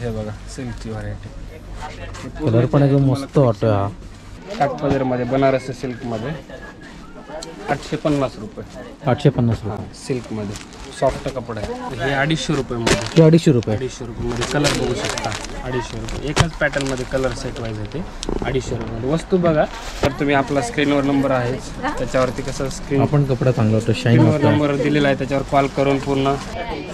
हे बघा सिल्कची variety, colour पण एकदम मस्त वाटतो हा. काठपदरमध्ये बनारसी सिल्कमध्ये 850 रुपये. 850 रुपये सिल्कमध्ये सॉफ्ट कपडा आहे. हे 250 रुपयामध्ये. 250 रुपये. 250 रुपयामध्ये कलर बघू शकता. 250 रुपये. एकच पॅटर्नमध्ये कलर सेट वाईज आहे ते. 250 रुपये. वस्तू बघा तर तुम्ही आपला स्क्रीनवर नंबर आहे त्याच्यावरती कसं स्क्रीन आपण कपडा चांगला होतो, शाईनवर नंबर दिलेला आहे त्याच्यावर कॉल करून पूर्ण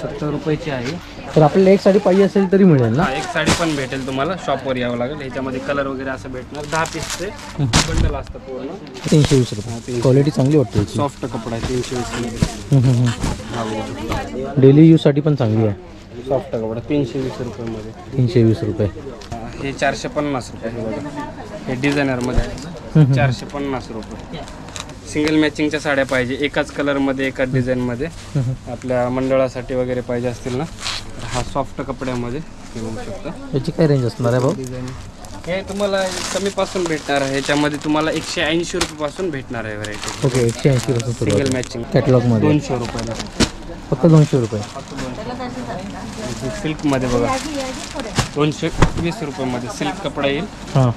70 रुपयाची आहे. तर आपल्याला एक साडी पाहिजे असेल तरी मिळेल ना? एक साडी पण भेटेल तुम्हाला, शॉपवर यावं लागेल. ह्याच्यामध्ये कलर वगैरे असं भेटणार. 10 पीसचे बंडल असतं पूर्ण. 320 रुपये. क्वालिटी चांगली वाटते. सॉफ्ट कपडा आहे. 320 डेली यूजसाठी पण चांगली आहे. सॉफ्ट कपडा 320 रुपयामध्ये. 320 रुपये. हे 450 रुपये. हे बघा हे डिझायनरमध्ये आहे. 450 रुपये. सिंगल मॅचिंगच्या साड्या पाहिजे एकाच कलरमध्ये एकाच डिझाईनमध्ये आपल्या मंडळासाठी वगैरे पाहिजे असतील ना, हा सॉफ्ट कपड्यामध्ये घेऊ शकता. याची काय रेंज असणार आहे भाऊ? डिझाईन हे तुम्हाला कमीपासून भेटणार आहे. ह्याच्यामध्ये तुम्हाला 180 रुपयापासून भेटणार आहे व्हरायटी. ओके 180 रुपये. सिंगल मॅचिंग कॅटलॉगमध्ये 200 रुपयाला. फक्त 200 रुपये. सिल्कमध्ये बघा 220 रुपयामध्ये सिल्क कपडा येईल. हां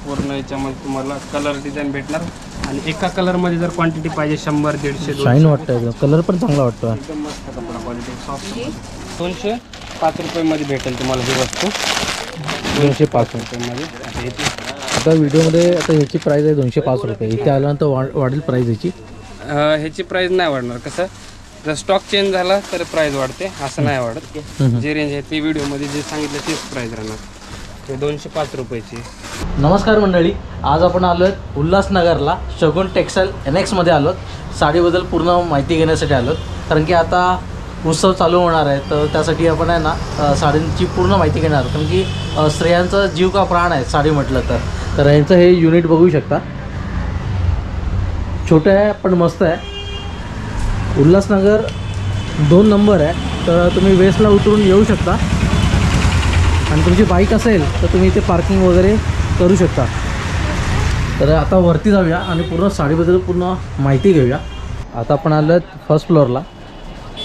पूर्ण याच्यामध्ये तुम्हाला कलर डिझाईन भेटणार आणि एका कलरमध्ये जर क्वांटिटी पाहिजे 100, 150, शाईन वाटतं एकदम. कलर पण चांगला वाटतो. एकदम मस्त कपडा क्वालिटी सॉफ्ट. 205 रुपयामध्ये भेटेल तुम्हाला ही वस्तू. 205 रुपयामध्ये. आता व्हिडिओमध्ये आता ह्याची प्राईस आहे 205 रुपये. इथे आल्यानंतर वाढेल प्राईस ह्याची? ह्याची प्राईस नाही वाढणार. कसं जर स्टॉक चेंज झाला तर प्राईस वाढते, असं नाही वाढत. जे रेंज आहे ती व्हिडिओमध्ये जे सांगितलं तेच प्राईस राहणार. ते 205 रुपयाची. नमस्कार मंडळी, आज आपण आलो आहेत उल्हासनगरला शगुन टेक्सटाईल NXमध्ये आलो. साडीबद्दल पूर्ण माहिती घेण्यासाठी आलो, कारण की आता उत्सव चालू होणार आहे. तर त्यासाठी आपण आहे ना साडींची पूर्ण माहिती घेणार, कारण की स्त्रियांचा जीव का प्राण आहे साडी म्हटलं तर यांचं हे युनिट बघू शकता. छोटं आहे पण मस्त आहे. उल्हासनगर 2 नंबर आहे. तर तुम्ही वेस्टला उतरून येऊ शकता आणि तुमची बाईक असेल तर तुम्ही इथे पार्किंग वगैरे करू शकता. तर आता वरती जाऊया आणि पूर्ण साडीबद्दल पूर्ण माहिती घेऊया. आता आपण आलो आहेत फर्स्ट फ्लोअरला.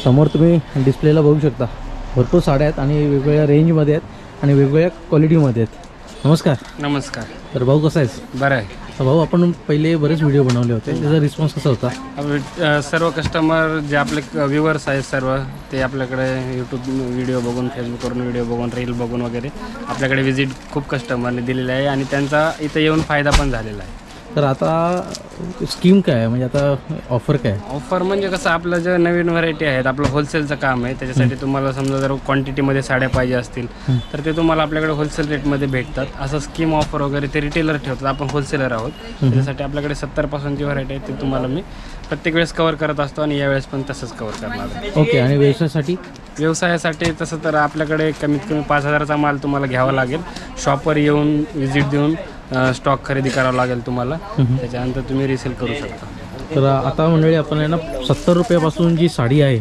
समोर तुम्ही डिस्प्लेला बघू शकता भरपूर साड्या आहेत आणि वेगवेगळ्या रेंजमध्ये आहेत आणि वेगवेगळ्या क्वालिटीमध्ये आहेत. नमस्कार. नमस्कार. तर भाऊ कसं आहेस? बरं आहे. भाऊ आपण पहिले बरेच व्हिडिओ बनवले होते, त्याचा रिस्पॉन्स कसा होता? सर्व कस्टमर जे आपले व्ह्युअर्स आहेत सर्व ते आपल्याकडे यूट्यूब व्हिडिओ बघून, फेसबुकवरून व्हिडिओ बघून, रील बघून वगैरे आपल्याकडे व्हिजिट खूप कस्टमरने दिलेली आहे आणि त्यांचा इथं येऊन फायदा पण झालेला आहे. तर आता स्कीम काय आहे, म्हणजे आता ऑफर काय? ऑफर म्हणजे कसं आपलं जे नवीन व्हरायटी आहेत, आपलं होलसेलचं काम आहे. त्याच्यासाठी तुम्हाला समजा जर क्वांटिटीमध्ये साड्या पाहिजे असतील तर ते तुम्हाला आपल्याकडे होलसेल रेटमध्ये भेटतात. असं स्कीम ऑफर वगैरे ते रिटेलर ठेवतात, आपण होलसेलर आहोत. त्याच्यासाठी आपल्याकडे 70% व्हरायटी आहे ते तुम्हाला मी प्रत्येक वेळेस कवर करत असतो आणि यावेळेस पण तसंच कवर करणार आहे. ओके. आणि व्यवसायासाठी तसं तर आपल्याकडे कमीत कमी 5,000चा माल तुम्हाला घ्यावा लागेल. शॉपवर येऊन व्हिजिट देऊन स्टॉक खरेदी करावा लागेल तुम्हाला. त्याच्यानंतर तुम्ही रिसेल करू शकता. तर आता मंडळी आपण आहे ना 70 रुपयापासून जी साडी आहे,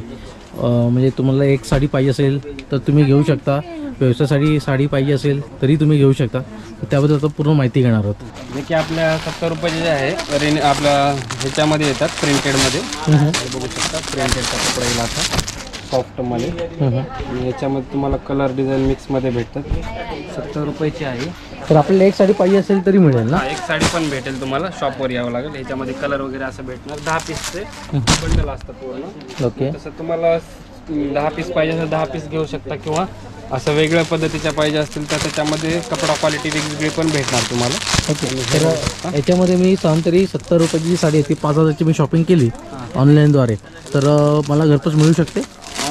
म्हणजे तुम्हाला एक साडी पाहिजे असेल तर तुम्ही घेऊ शकता. व्यवसायासाठी साडी पाहिजे असेल तरी तुम्ही घेऊ शकता. त्याबद्दल आता पूर्ण माहिती घेणार आहोत. जे की आपल्या 70 रुपयाचे जे आहे आपल्या ह्याच्यामध्ये येतात प्रिंटेडमध्ये. बघू शकता प्रिंटेडचा कपडा येईल आता सॉफ्टमध्ये. आणि याच्यामध्ये तुम्हाला कलर डिझाईन मिक्समध्ये भेटतात. 70 रुपयाची आहे. तर आपल्याला एक साडी पाहिजे असेल तरी मिळेल ना? एक साडी पण भेटेल तुम्हाला, शॉपवर यावं लागेल. ह्याच्यामध्ये कलर वगैरे असं भेटणार. 10 पीसचे बंडल असतं पूर्ण. ओके. तसं तुम्हाला 10 पीस पाहिजे असेल 10 पीस घेऊ शकता, किंवा असं वेगळ्या पद्धतीच्या पाहिजे असतील तर त्याच्यामध्ये कपडा क्वालिटी वेगवेगळी पण भेटणार तुम्हाला. ओके. तर याच्यामध्ये मी तरी 70 रुपयाची जी साडी आहे ती 5,000ची मी शॉपिंग केली ऑनलाईनद्वारे, तर मला घरपोच मिळू शकते?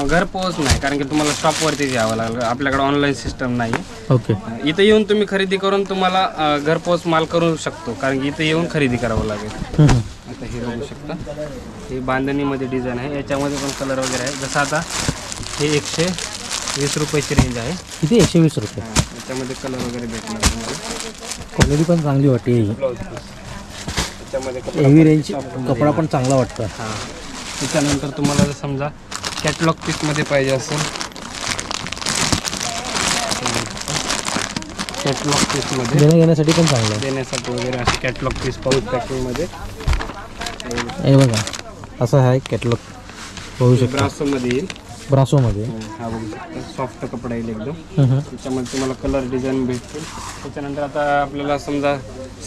घरपोच नाही, कारण की तुम्हाला शॉपवरतीच यावं लागेल. आपल्याकडे ऑनलाईन सिस्टम नाही. ओके. इथं येऊन तुम्ही खरेदी करून तुम्हाला घरपोच माल करू शकतो, कारण की इथं येऊन खरेदी करावं लागेल. आता हे बघू शकता, हे बांधणीमध्ये डिझाईन आहे. याच्यामध्ये पण कलर वगैरे आहे. जसं आता हे 120 रुपयाची रेंज आहे. किती? 120 रुपये. याच्यामध्ये कलर वगैरे भेटणार तुम्हाला. क्वालिटी पण चांगली वाटते. त्याच्यामध्ये हेवी रेंज कपडा पण चांगला वाटतं. हां. त्याच्यानंतर तुम्हाला जर समजा कॅटलॉग पीसमध्ये पाहिजे असेल, कॅटलॉग पीसमध्ये देण्यासाठी पण चांगलं आहे. देण्यासाठी वगैरे असे कॅटलॉग पीस पाऊच पॅकिंगमध्ये. हे बघा असं आहे कॅटलॉग, बघू शकता. ब्रासोमध्ये येईल. ब्रासोमध्ये. हा बघू शकता सॉफ्ट कपडा येईल एकदम. हम्म. त्याच्यामध्ये तुम्हाला कलर डिझाईन भेटतील. त्याच्यानंतर आता आपल्याला समजा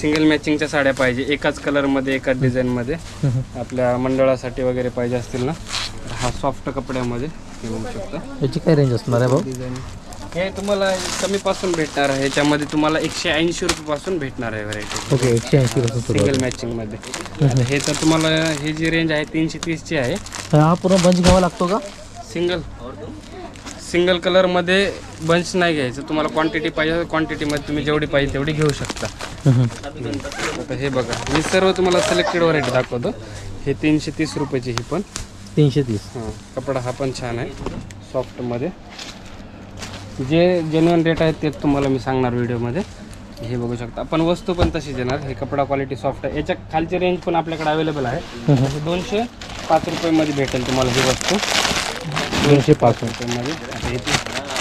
सिंगल मॅचिंगच्या साड्या पाहिजे एकाच कलरमध्ये एकाच डिझाईनमध्ये आपल्या मंडळासाठी वगैरे पाहिजे असतील ना, तर हा सॉफ्ट कपड्यामध्ये हे बघू शकता. याची काय रेंज असणार आहे भाऊ? डिझाईन हे तुम्हाला कमीपासून भेटणार आहे. ह्याच्यामध्ये तुम्हाला 180 रुपयापासून भेटणार आहे व्हरायटी. ओके 180 पासून सुरू सिंगल मॅचिंगमध्ये. आता हे तर तुम्हाला ही जी रेंज आहे 330ची आहे. हा पूर्ण बंच घ्यावा लागतो का? सिंगल कलरमध्ये बंच नाही घ्यायचं. तुम्हाला क्वांटिटी पाहिजे क्वांटिटीमध्ये तुम्ही जेवढी पाहिजे तेवढी घेऊ शकता. आता हे बघा मी सर्व तुम्हाला सिलेक्टेड व्हरायटी दाखवतो. हे 330 रुपयाची ही पण 330. हां कपडा हा पण छान आहे सॉफ्टमध्ये. जे जेन्युइन रेट आहेत तेच तुम्हाला मी सांगणार व्हिडिओमध्ये. हे बघू शकता आपण वस्तू पण तशीच येणार. हे कपडा क्वालिटी सॉफ्ट आहे. याच्या खालची रेंज पण आपल्याकडे अवेलेबल आहे. 205 रुपयामध्ये भेटेल तुम्हाला ही वस्तू. 205 रुपयामध्ये.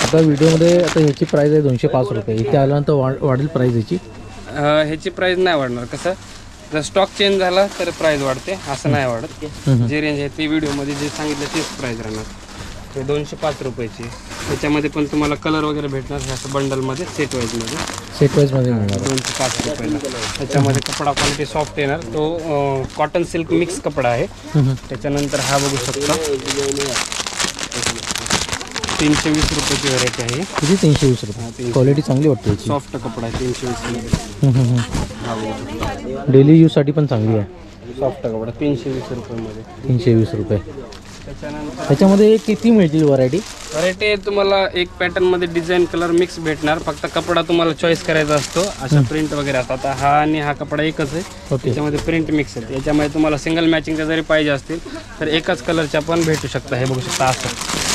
आता व्हिडिओमध्ये आता ह्याची प्राईस आहे 205 रुपये. इथे आल्यानंतर वाढेल प्राईस याची? ह्याची प्राईस नाही वाढणार. कसं जर स्टॉक चेंज झाला तर प्राईस वाढते, असं नाही वाढत. जे रेंज आहे ते व्हिडिओमध्ये जे सांगितलं तेच प्राईस राहणार. हे 205 रुपयाची. त्याच्यामध्ये पण तुम्हाला कलर वगैरे भेटणार. हे असं बंडलमध्ये सेट वाईजमध्ये मिळणार. 205 रुपयाला. त्याच्यामध्ये कपडा क्वालिटी सॉफ्ट येणार. तो कॉटन सिल्क मिक्स कपडा आहे. त्याच्यानंतर हा बघू शकता 320 रुपयाची व्हरायटी आहे. किती? 320 रुपये. क्वालिटी चांगली वाटते याची. सॉफ्ट कपडा आहे 320 मध्ये. डेली यूजसाठी पण चांगली आहे. सॉफ्ट कपडा 320 रुपयामध्ये. 320 रुपये. त्याच्यानंतर त्याच्यामध्ये किती मिळतील व्हरायटी तुम्हाला एक पॅटर्नमध्ये डिझाईन कलर मिक्स भेटणार. फक्त कपडा तुम्हाला चॉईस करायचा असतो. अशा प्रिंट वगैरे असतात. आता हा आणि हा कपडा एकच आहे. त्याच्यामध्ये प्रिंट मिक्स आहे. याच्यामध्ये तुम्हाला सिंगल मॅचिंगच्या जरी पाहिजे असतील तर एकाच कलरच्या पण भेटू शकता. हे बघू शकता असं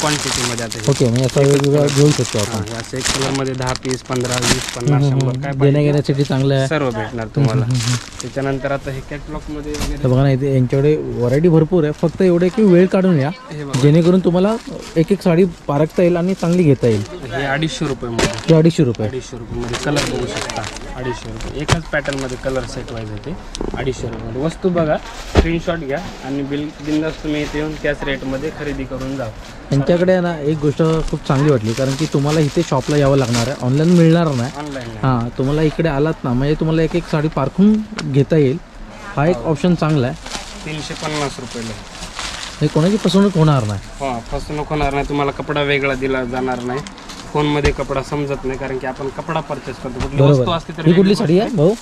क्वांटिटीमध्ये. आता ओके म्हणजे असं वेगवेगळा घेऊ शकतो आपण. असं एक कलरमध्ये 10 पीस 15 20 50 100 काय देण्या घेण्यासाठी चांगलं आहे. सर्व भेटणार तुम्हाला. त्याच्यानंतर आता हे कॅटलॉगमध्ये तर बघा ना इथे यांच्याकडे व्हरायटी भरपूर आहे. फक्त एवढे की वेळ काढून या जेणेकरून तुम्हाला एक एक साडी पारखता येईल आणि चांगली घेता येईल. हे 250 रुपयामध्ये. 250 रुपये. 250 रुपयामध्ये कलर बघू शकता. 250 रुपये. एकाच पॅटर्नमध्ये कलर सेट वाईज होते. 250 रुपयामध्ये. वस्तू बघा स्क्रीनशॉट घ्या आणि बिंदास तुम्ही इथे येऊन त्याच रेटमध्ये खरेदी करून जा. यांच्याकडे ना एक गोष्ट खूप चांगली वाटली कारण की तुम्हाला इथे शॉपला यावं लागणार आहे. ऑनलाईन मिळणार नाही. ऑनलाईन हां तुम्हाला इकडे आलात ना म्हणजे तुम्हाला एक एक साडी पारखून घेता येईल. हा एक ऑप्शन चांगला आहे. 350 रुपयाला. हे कोणाची फसवणूक होणार नाही. हां फसवणूक होणार नाही. तुम्हाला कपडा वेगळा दिला जाणार नाही. फोनमध्ये कपडा समजत नाही कारण की आपण कपडा परचेस करतो. कुठली वस्तू असते तर ही कुठली साडी आहे भाऊ?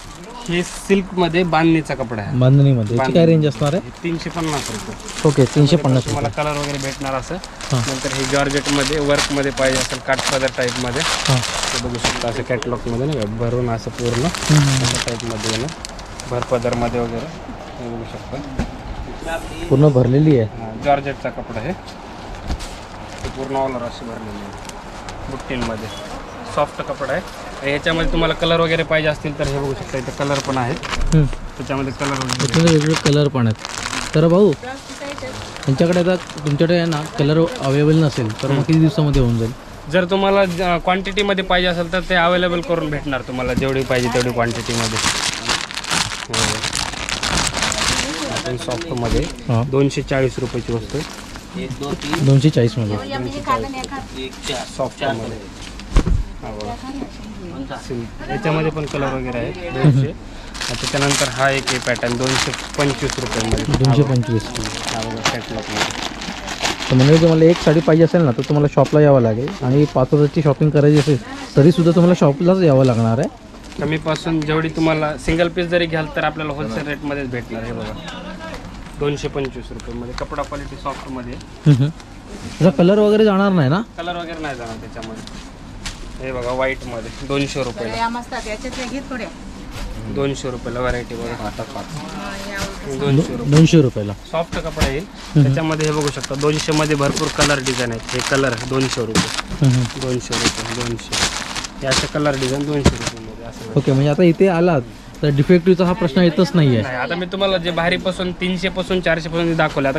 हे सिल्कमध्ये बांधणीचा कपडा आहे. बांधणीमध्ये याची काय रेंज असणार आहे? 350 रुपये. ओके 350 तुम्हाला कलर वगैरे भेटणार असं. नंतर हे जॉर्जेटमध्ये वर्कमध्ये पाहिजे असेल काठपदर टाईपमध्ये ते बघू शकता. असं कॅटलॉगमध्ये नाही का भरून असं पूर्ण अशा टाईपमध्ये येणं भरपदरमध्ये वगैरे हे बघू शकता. पूर्ण भरलेली आहे. जॉर्जेटचा कपडा आहे. ते पूर्ण ऑलर अशी भरलेली आहे बुट्टींमध्ये. सॉफ्ट कपडा आहे. ह्याच्यामध्ये तुम्हाला कलर वगैरे पाहिजे असतील तर हे बघू शकता. इथं कलर पण आहेत. त्याच्यामध्ये कलर वेगवेगळे कलर पण आहेत. तर भाऊ यांच्याकडे आता तुमच्याकडे ना कलर अवेलेबल नसेल तर मग किती दिवसामध्ये होऊन जाईल? जर तुम्हाला क्वांटिटीमध्ये पाहिजे असेल तर ते अवेलेबल करून भेटणार तुम्हाला. जेवढी पाहिजे तेवढी क्वांटिटीमध्ये. आपण सॉफ्टमध्ये 240 रुपयाची वस्तू. 240 मध्ये सॉफ्टमध्ये. याच्यामध्ये पण कलर वगैरे आहेत 200. त्याच्यानंतर हा एक पॅटर्न 225 रुपयामध्ये. 225. कॅटलॉगमध्ये. तर म्हणजे तुम्हाला एक साडी पाहिजे असेल ना तर तुम्हाला शॉपला यावं लागेल. आणि 5000ची शॉपिंग करायची असेल तरीसुद्धा तुम्हाला शॉपलाच यावं लागणार आहे. कमीपासून जेवढी तुम्हाला सिंगल पीस जरी घ्याल तर आपल्याला होलसेल रेटमध्येच भेटणार. हे बघा 225 रुपयामध्ये. कपडा क्वालिटी सॉफ्टमध्ये. त्याचा कलर वगैरे जाणार नाही ना? कलर वगैरे नाही जाणार त्याच्यामध्ये. हे बघा व्हाईटमध्ये 200 रुपयाला. 200 रुपयाला व्हरायटी बघा. 200 रुपयाला सॉफ्ट कपडा येईल. त्याच्यामध्ये हे बघू शकता 200 मध्ये भरपूर कलर डिझाईन आहेत. हे कलर 200 रुपये. 200 रुपये 200. हे असे कलर डिझाईन 200 रुपयामध्ये असं. ओके म्हणजे आता इथे आलात तर डिफेक्टिव्हचा हा प्रश्न येतच नाही आहे. आता मी तुम्हाला जे भारीपासून 300 पासून 400 पासून दाखवले आता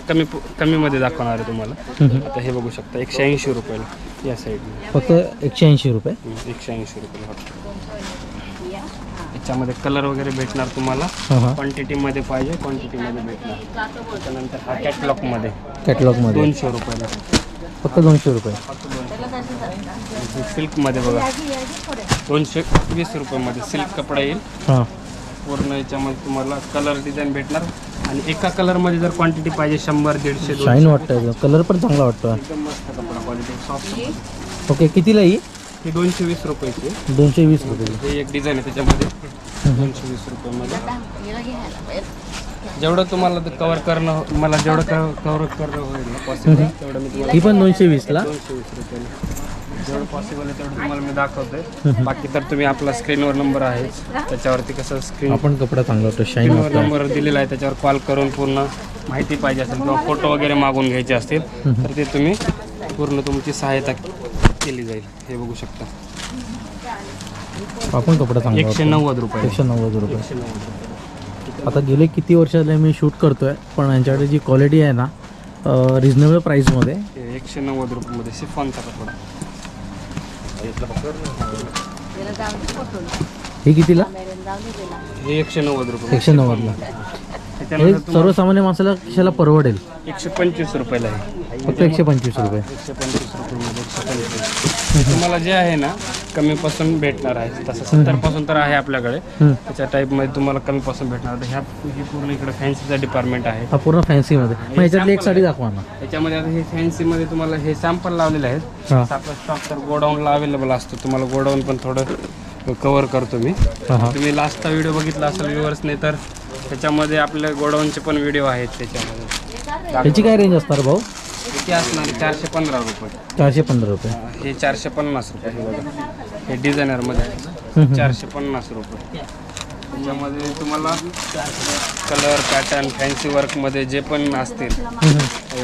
कमीमध्ये दाखवणार आहे तुम्हाला. आता हे बघू शकता 180 रुपयाला या साईडने. फक्त 180 रुपये. 180 रुपये फक्त. याच्यामध्ये कलर वगैरे भेटणार तुम्हाला. क्वांटिटीमध्ये पाहिजे क्वांटिटीमध्ये भेटणार. त्याच्यानंतर हा कॅटलॉगमध्ये 200 रुपयाला. फक्त 200 रुपये. सिल्कमध्ये बघा 220 रुपयामध्ये सिल्क कपडा येईल. हां पूर्ण याच्यामध्ये तुम्हाला कलर डिझाईन भेटणार आणि एका कलरमध्ये जर क्वांटिटी पाहिजे 100-150 शाईन वाटतं, कलर पण चांगला वाटतो. एकदम मस्त कपडा क्वालिटी सॉफ्ट. ओके कितीला ही? ही 220 रुपयाची. 220 रुपये. हे एक डिझाईन आहे त्याच्यामध्ये 220 रुपयामध्ये. जेवढं तुम्हाला कव्हर करणं मला जेवढं कव्हर करणं होईल ना पॉसिबल तेवढं मी तुम्हाला. ही पण 220ला. 220 रुपयाला जेवढं पॉसिबल आहे तेवढं तुम्हाला मी दाखवतोय. बाकी तर तुम्ही आपला स्क्रीनवर नंबर आहे त्याच्यावरती कसं आपण कपडा चांगला वाटतो, शाईन स्क्रीनवर वाटतो. नंबर दिलेला आहे त्याच्यावर कॉल करून पूर्ण माहिती पाहिजे असेल किंवा फोटो वगैरे मागून घ्यायचे असतील तर ते तुम्ही पूर्ण तुमची सहायता केली जाईल. हे बघू शकता. आपण कपडा चांगला 190 रुपये. 190 रुपये. आता गेले किती वर्ष झाले मी शूट करतोय पण यांच्याकडे जी क्वालिटी आहे ना रिजनेबल प्राईसमध्ये. 190 रुपयामध्ये शिफॉनचा कपडा. ही कितीला? हे 190 रुपये. 190ला. हे त्याच्यानंतर सर्वसामान्य माणसाला कशाला परवडेल. 125 रुपयाला आहे. फक्त 125 रुपये. 125 रुपयामध्ये 125. तुम्हाला जे आहे ना कमीपासून भेटणार आहे. तसं 70% तर आहे आपल्याकडे. त्याच्या टाईपमध्ये तुम्हाला कमीपासून भेटणार. ह्या ही पूर्ण इकडे फॅन्सीचा डिपार्टमेंट आहे. हा पूर्ण फॅन्सीमध्ये. मग ह्याच्यातली एक साडी दाखवा ना. याच्यामध्ये आता हे फॅन्सीमध्ये तुम्हाला हे सॅम्पल लावलेले आहेत. हां आपला स्टॉक तर गोडाऊनला अवेलेबल असतो. तुम्हाला गोडाऊन पण थोडं कव्हर करतो मी. हां तुम्ही लास्टचा व्हिडिओ बघितला असेल व्ह्यूअर्स नाही तर त्याच्यामध्ये आपल्या गोडाऊनचे पण व्हिडिओ आहेत त्याच्यामध्ये. ह्याची काय रेंज असणार भाऊ? किती असणार? 415 रुपये. 415 रुपये. हे 450 रुपये. हे बघा हे डिझायनरमध्ये आहे. 450 रुपये. त्याच्यामध्ये तुम्हाला कलर पॅटर्न फॅन्सी वर्कमध्ये जे पण असतील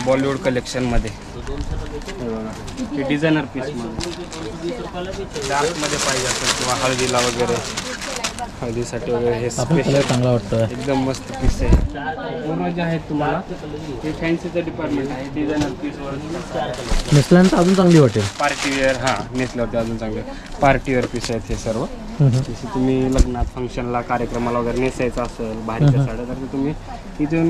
बॉलिवूड कलेक्शनमध्ये. हे बघा हे डिझायनर पीसमध्ये डार्कमध्ये पाहिजे असेल किंवा हळदीला वगैरे हळदीसाठी वगैरे हे आपण कलर चांगला वाटतं. एकदम मस्त पीस आहे. पूर्ण जे आहेत तुम्हाला हे फॅन्सीचं डिपार्टमेंट आहे. डिझायनर पीसवर नेसल्यानंतर अजून चांगली वाटेल. पार्टीवेअर नेसल्यावरती अजून चांगले पार्टीवेअर पीस आहेत हे सर्व. जसे तुम्ही लग्नात फंक्शनला कार्यक्रमाला वगैरे नेसायचं असेल बाहेरच्या साड्या तर तुम्ही इथून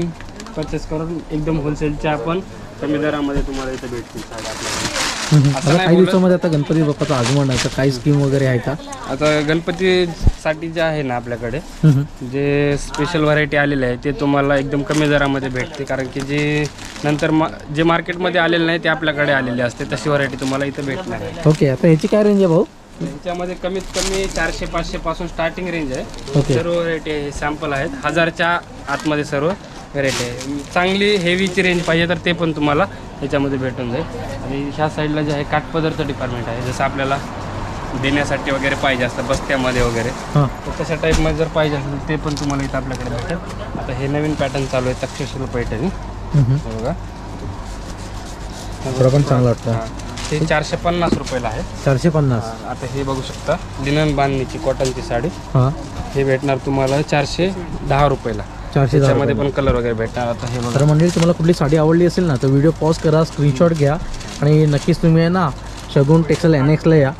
परचेस करून एकदम होलसेलच्या पण कमी दरामध्ये तुम्हाला इथं भेटतील साड्या आपल्याकडे. आता काही दिवसामध्ये आता गणपती बाप्पाचं आगमन आहे तर काही स्कीम वगैरे आहे का? आता गणपतीसाठी जे आहे ना आपल्याकडे जे स्पेशल व्हरायटी आलेले आहे ते तुम्हाला एकदम कमी दरामध्ये भेटते. कारण की जे नंतर जे मार्केटमध्ये आलेले नाही ते आपल्याकडे आलेले असते तशी व्हरायटी तुम्हाला इथं भेटणार आहे. ओके आता ह्याची काय रेंज आहे भाऊ? त्याच्यामध्ये कमीत कमी 400-500 पासून स्टार्टिंग रेंज आहे. ओके. सर्व व्हरायटी आहे. सॅम्पल आहेत 1000च्या आतमध्ये सर्व व्हरायटी आहे. चांगली हेवीची रेंज पाहिजे तर ते पण तुम्हाला याच्यामध्ये भेटून जाईल. आणि ह्या साईडला जे आहे काठपदरचं डिपार्टमेंट आहे. जसं आपल्याला देण्यासाठी वगैरे पाहिजे असतं बस्त्यामध्ये वगैरे हां तर तशा टाईपमध्ये जर पाहिजे असेल ते पण तुम्हाला इथं आपल्याकडे भेटेल. आता हे नवीन पॅटर्न चालू आहे तक्षशिला पैठणी. बघा थोडं पण चांगलं वाटतं. हे 450 रुपयाला आहे. 450. आता हे बघू शकता लिनन बांधणीची कॉटनची साडी. हां हे भेटणार तुम्हाला 410 रुपयाला. 410 त्याच्यामध्ये पण कलर वगैरे भेटणार. आता हे बघा तर मंडळी तुम्हाला कुठली साडी आवडली असेल ना तर व्हिडिओ पॉज करा, स्क्रीनशॉट घ्या आणि नक्कीच तुम्ही आहे ना शगुन टेक्सटाईल NXला या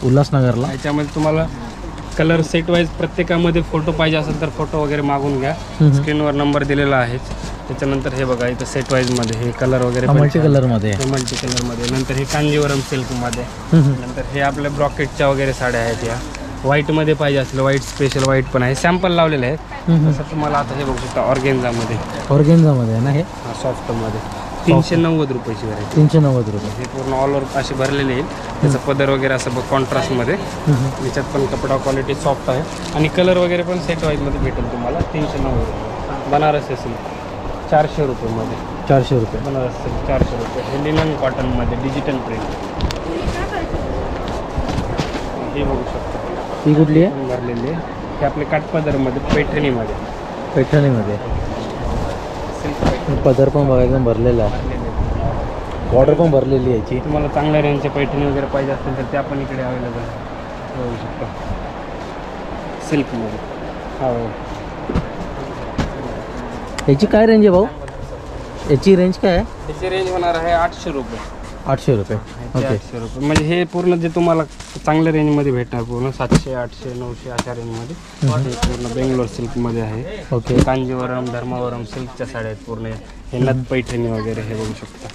उल्हासनगरला. याच्यामध्ये तुम्हाला कलर सेट वाईज प्रत्येकामध्ये फोटो पाहिजे असेल तर फोटो वगैरे मागून घ्या. स्क्रीनवर नंबर दिलेला आहे. त्याच्यानंतर हे बघा इथं सेट वाईजमध्ये हे कलर वगैरे मल्टी कलरमध्ये. मल्टी कलरमध्ये. नंतर हे कांजीवरम सिल्कमध्ये. नंतर हे आपल्या ब्रॉकेटच्या वगैरे साड्या आहेत. या व्हाईटमध्ये पाहिजे असलं व्हाईट स्पेशल व्हाईट पण आहे. सॅम्पल लावलेले आहेत. तसं तुम्हाला आता हे बघू शकता ऑर्गेन्झामध्ये आहे ना हे सॉफ्टमध्ये 390 रुपयाची व्हरायटी. 390 रुपये. हे पूर्ण ऑल ओव्हर असे भरलेले येईल. त्याचा पदर वगैरे असं बघ कॉन्ट्रास्टमध्ये. याच्यात पण कपडा क्वालिटी सॉफ्ट आहे आणि कलर वगैरे पण सेट वाईजमध्ये भेटेल तुम्हाला. 390 रुपये. बनारस सिल्क 400 रुपयेमध्ये. 400 रुपये. बनारस सिल्क 400 रुपये. हे लिनन कॉटनमध्ये डिजिटल प्रिंट. हे बघू शकता ही कुठली आहे? भरलेली आहे. हे आपले काठपदरमध्ये पैठणीमध्ये. पैठणीमध्ये सिल्क पैठणी पदर पण बघा एकदम भरलेला आहे. बॉर्डर पण भरलेली आहे याची. तुम्हाला चांगल्या रेंजचे पैठणी वगैरे पाहिजे असतील तर त्या पण इकडे अवेलेबल आहे. बघू शकता सिल्कमध्ये. हो याची काय रेंज आहे भाऊ? याची रेंज काय आहे? त्याची रेंज होणार आहे 800 रुपये. 800 रुपये. ओके. 800 रुपये म्हणजे हे पूर्ण जे तुम्हाला चांगल्या रेंजमध्ये भेटणार पूर्ण 700, 800, 900 अशा रेंजमध्ये. हे पूर्ण बेंगलोर सिल्कमध्ये आहे. ओके. कांजीवरम धर्मावरम सिल्कच्या साड्या आहेत पूर्ण. हे नथ पैठणी वगैरे हे बघू शकता.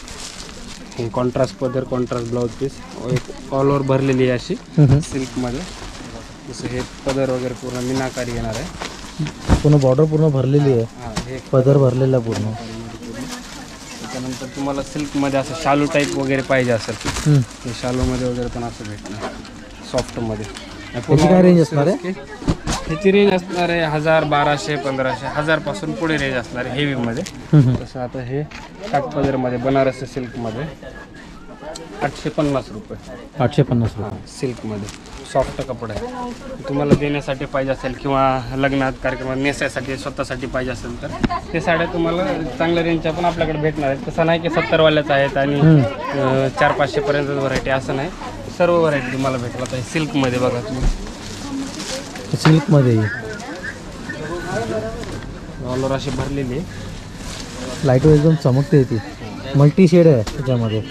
हे कॉन्ट्रास्ट पदर, कॉन्ट्रास्ट ब्लाउज पीस, एक ऑल ओव्हर भरलेली आहे अशी सिल्कमध्ये. जसं हे पदर वगैरे पूर्ण मीनाकारी येणार आहे. पूर्ण बॉर्डर पूर्ण भरलेली आहे. हां, हे पदर भरलेला पूर्ण. त्याच्यानंतर तुम्हाला सिल्कमध्ये असं शालू टाईप वगैरे पाहिजे असेल, हे शालूमध्ये वगैरे पण असं भेटणार सॉफ्टमध्ये. त्याची काय रेंज असणार आहे? ह्याची रेंज असणार आहे 1000, 1200, 1500, 1000 पासून पुढे रेंज असणार आहे हेवीमध्ये. तसं आता हे काठपदरमध्ये बनारसी सिल्कमध्ये 850 रुपये. 850 रुपये सिल्कमध्ये सॉफ्ट कपडा आहे. तुम्हाला देण्यासाठी पाहिजे असेल किंवा लग्नात कार्यक्रमात नेसायसाठी स्वतःसाठी पाहिजे असेल तर ते साड्या तुम्हाला चांगल्या रेंजच्या पण आपल्याकडे भेटणार आहेत. तसं नाही की 70वाल्याच आहेत आणि 400-500 पर्यंत व्हरायटी, असं नाही. सर्व व्हरायटी तुम्हाला भेटला आहे सिल्कमध्ये. बघा तुम्ही सिल्कमध्ये ऑलर अशी भरलेली आहे. लाईट एकदम चमकते ती. मल्टी शेड आहे त्याच्यामध्ये,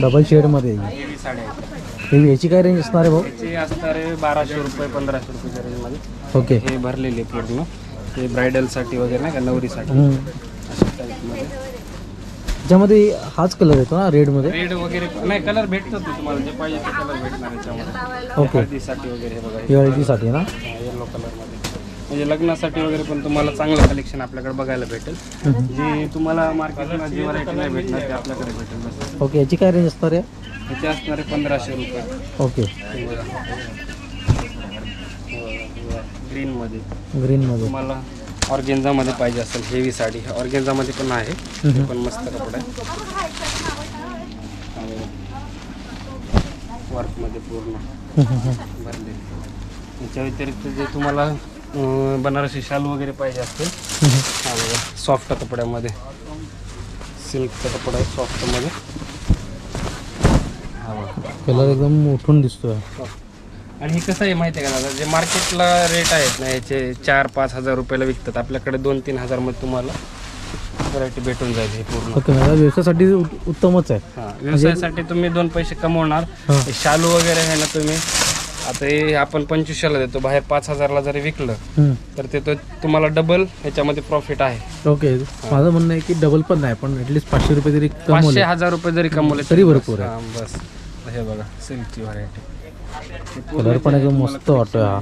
डबल शेडमध्ये. हेवी साड्या आहेत. याची काय रेंज असणार आहे भाऊ? याची असणार आहे 1200 रुपये, 1500 रुपयाच्या रेंजमध्ये. ओके. हे भरलेली आहे पूर्ण. हे ब्रायडलसाठी वगैरे नाही का, नवरीसाठी अशा टाईपमध्ये. त्याच्यामध्ये हाच कलर येतो ना रेडमध्ये? रेड वगैरे नाही, कलर भेटतात तुम्हाला जे पाहिजे ते कलर भेटणार याच्यामध्ये. ओके. हळदीसाठी वगैरे हे बघा, दिवाळीसाठी ना? येलो कलरमध्ये. म्हणजे लग्नासाठी वगैरे पण तुम्हाला चांगलं कलेक्शन आपल्याकडे बघायला भेटेल. जे तुम्हाला मार्केटला जी व्हरायटी नाही भेटणार ते आपल्याकडे भेटेल. बस. ओके. याची काय रेंज असणार आहे? ह्याचे असणार आहे 1500 रुपये. ओके. ग्रीनमध्ये. ग्रीनमध्ये तुम्हाला ऑर्गेन्झामध्ये पाहिजे असेल हेवी साडी, ऑर्गेन्झामध्ये पण आहे. हे पण मस्त कपडा आहे. वर्कमध्ये पूर्ण भरलेली. याच्या व्यतिरिक्त जे तुम्हाला बनारसी शालू वगैरे पाहिजे असतील, हा बघा सॉफ्ट कपड्यामध्ये, सिल्कचा कपडा आहे सॉफ्टमध्ये. हा बघा कलर एकदम उठून दिसतोय. आणि हे कसं आहे माहिती आहे का दादा, जे मार्केटला रेट आहेत ना याचे 4-5 हजार रुपयाला विकतात, आपल्याकडे 2-3 हजारमध्ये तुम्हाला व्हरायटी भेटून जाईल हे पूर्ण. ओके. मला व्यवसायासाठी उत्तमच आहे. हां, व्यवसायासाठी तुम्ही 2 पैसे कमवणार. हे शालू वगैरे आहे ना, तुम्ही आता हे आपण 2500ला देतो, बाहेर 5000ला जरी विकलं तर ते तो तुम्हाला डबल ह्याच्यामध्ये प्रॉफिट आहे. ओके. माझं म्हणणं आहे की डबल पण नाही, पण ॲटलीस्ट 500 रुपये तरी 500-1000 रुपये जरी कमवले तरी भरपूर आहे. हां, बस. हे बघा सिल्कची व्हरायटी. कलर पण एकदम मस्त वाटतोय. हा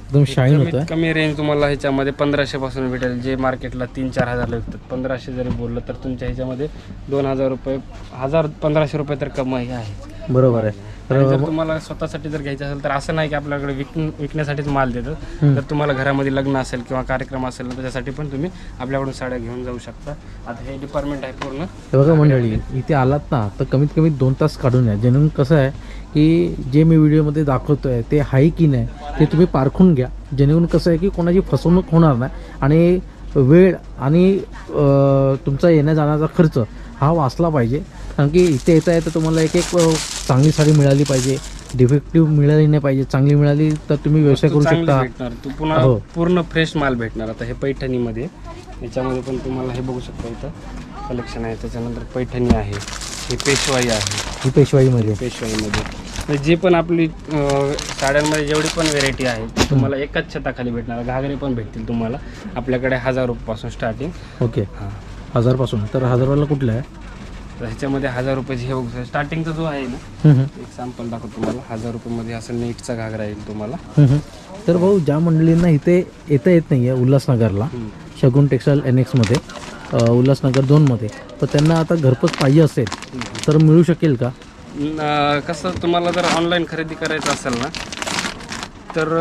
एकदम शाईन होतोय. कमी रेंज तुम्हाला ह्याच्यामध्ये 1500 पासून भेटेल. जे मार्केटला 3-4 हजारला विकतात, 1500 जरी बोललं तर तुमच्या ह्याच्यामध्ये 2000 रुपये, 1500 रुपये तर कमाई आहे. बरोबर आहे. जर तुम्हाला स्वतःसाठी जर घ्यायचं असेल तर असं नाही की आपल्याकडे विकण्यासाठीच माल देतात. जर तुम्हाला घरामध्ये लग्न असेल किंवा कार्यक्रम असेल ना, त्याच्यासाठी पण तुम्ही आपल्याकडून साड्या घेऊन जाऊ शकता. आता हे डिपार्टमेंट आहे पूर्ण. हे बघा मंडळी, इथे आलात ना तर कमीत कमी 2 तास काढून या. जेणेकरून कसं आहे की जे मी व्हिडिओमध्ये दाखवतोय ते आहे की नाही ते तुम्ही पारखून घ्या. जेणेकरून कसं आहे की कोणाची फसवणूक होणार नाही आणि वेळ आणि तुमचा येण्या जाण्याचा खर्च हा वाचला पाहिजे. कारण की इथे येता येतं तुम्हाला एक चांगली साडी मिळाली पाहिजे, डिफेक्टिव्ह मिळाली नाही पाहिजे. चांगली मिळाली तर तुम्ही व्यवसाय करू शकता. तू पुन्हा पूर्ण फ्रेश माल भेटणार. आता हे पैठणीमध्ये, याच्यामध्ये पण तुम्हाला हे बघू शकता, इथं कलेक्शन आहे. त्याच्यानंतर पैठणी आहे, ही पेशवाई आहे. ही पेशवाईमध्ये जे पण आपली साड्यांमध्ये जेवढी पण व्हेरायटी आहे तुम्हाला एकाच छताखाली भेटणार. घागरे पण भेटतील तुम्हाला आपल्याकडे 1000 रुपयापासून स्टार्टिंग. ओके. 1000 पासून. तर 1000वाला कुठला आहे? तर ह्याच्यामध्ये 1000 रुपयाची हे बघू स्टार्टिंगचा जो आहे ना, एक सॅम्पल दाखवतो तुम्हाला. 1000 रुपयामध्ये असं नेटचा घागरा येईल तुम्हाला. तर भाऊ, ज्या मंडळींना इथे येता येत नाही आहे उल्हासनगरला, शगुन टेक्सटाईल NX उल्हासनगर 2मध्ये, तर त्यांना आता घरपोच पाहिजे असेल तर मिळू शकेल का? कसं तुम्हाला जर ऑनलाईन खरेदी करायचं असेल ना तर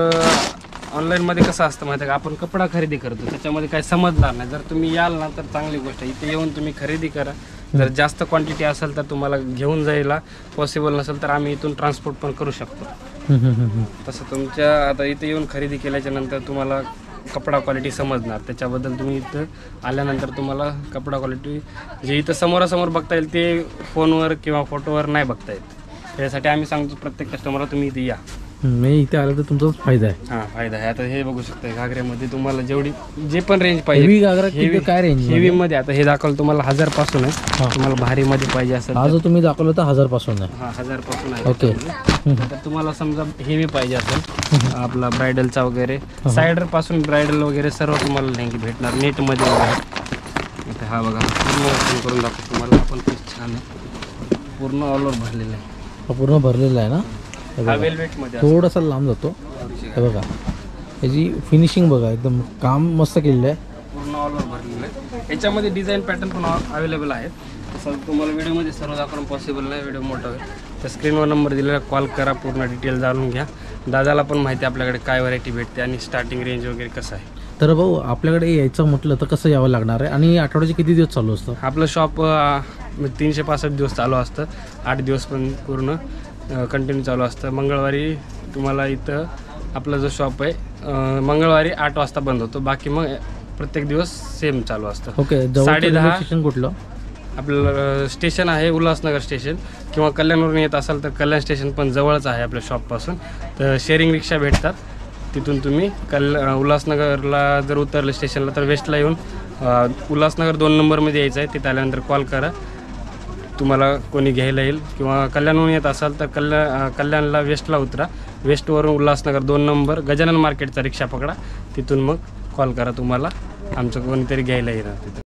ऑनलाईनमध्ये कसं असतं माहिती आहे का, आपण कपडा खरेदी करतो त्याच्यामध्ये काही समजणार नाही. जर तुम्ही याल ना तर चांगली गोष्ट आहे. इथे येऊन तुम्ही खरेदी करा. जर जास्त क्वांटिटी असेल तर तुम्हाला घेऊन जायला पॉसिबल नसेल तर आम्ही इथून ट्रान्सपोर्ट पण करू शकतो. तसं तुमच्या आता इथे येऊन खरेदी केल्याच्या नंतर तुम्हाला कपडा क्वालिटी समजणार. त्याच्याबद्दल तुम्ही इथं आल्यानंतर तुम्हाला कपडा क्वालिटी जे इथं समोरासमोर बघता येईल ते फोनवर किंवा फोटोवर नाही बघता येत. त्यासाठी आम्ही सांगतो प्रत्येक कस्टमरला तुम्ही इथे या. मी इथे आलं तर तुमचाच फायदा आहे. हां, फायदा आहे. आता हे बघू शकता घागऱ्यामध्ये तुम्हाला जेवढी जे पण रेंज पाहिजे. हेवी घागरा किती काय रेंज? हेवीमध्ये आता हे दाखवलं तुम्हाला 1000 पासून आहे. तुम्हाला भारीमध्ये पाहिजे असेल हा जो तुम्ही दाखवला तर 1000 पासून आहे. हां, 1000 पासून आहे. ओके. तर तुम्हाला समजा हेवी पाहिजे असेल आपला ब्रायडलचा वगैरे, सायडर पासून ब्रायडल वगैरे सर्व तुम्हाला लेंगी भेटणार नेटमध्ये वगैरे. आता हा बघा पूर्ण ओपन करून दाखवतो तुम्हाला आपण. खूप छान आहे. पूर्ण ऑल ओव्हर भरलेलं आहे. हा पूर्ण भरलेला आहे ना. हे हा बघा वेलवेटमध्ये थोडासा लांब जातो. हे बघा याची फिनिशिंग बघा, एकदम काम मस्त केलेलं आहे. पूर्ण ऑल ओव्हर भरलेलं आहे. याच्यामध्ये डिझाईन पॅटर्न पण अवेलेबल आहेत. तसं तुम्हाला व्हिडिओमध्ये सर्व दाखवणं पॉसिबल नाही, व्हिडिओ मोठा होईल. त्या स्क्रीनवर नंबर दिलेला, कॉल करा, पूर्ण डिटेल जाणून घ्या. दादाला पण माहिती आहे आपल्याकडे काय व्हरायटी भेटते आणि स्टार्टिंग रेंज वगैरे कसं आहे. तर भाऊ आपल्याकडे यायचं म्हटलं तर कसं यावं लागणार आहे आणि आठवड्याचे किती दिवस चालू असतं? आपलं शॉप 365 दिवस चालू असतं. 8 दिवस पण पूर्ण कंटिन्यू चालू असतं. मंगळवारी तुम्हाला इथं आपला जो शॉप आहे मंगळवारी 8 वाजता बंद होतो. बाकी मग प्रत्येक दिवस सेम चालू असतं. ओके. 10:30 स्टेशन कुठलं? आपलं स्टेशन आहे उल्हासनगर स्टेशन, किंवा कल्याणवरून येत असाल तर कल्याण स्टेशन पण जवळच आहे आपल्या शॉपपासून. तर शेअरिंग रिक्षा भेटतात, तिथून तुम्ही उल्हासनगरला जर उतरलं स्टेशनला तर वेस्टला येऊन उल्हासनगर 2 नंबरमध्ये यायचं आहे. तिथं आल्यानंतर कॉल करा, तुम्हाला कोणी घ्यायला येईल. किंवा कल्याणवरून येत असाल तर कल्याणला वेस्टला उतरा, वेस्टवरून उल्हासनगर 2 नंबर गजानन मार्केटचा रिक्षा पकडा, तिथून मग कॉल करा, तुम्हाला आमचं कोणीतरी घ्यायला येणार तिथं.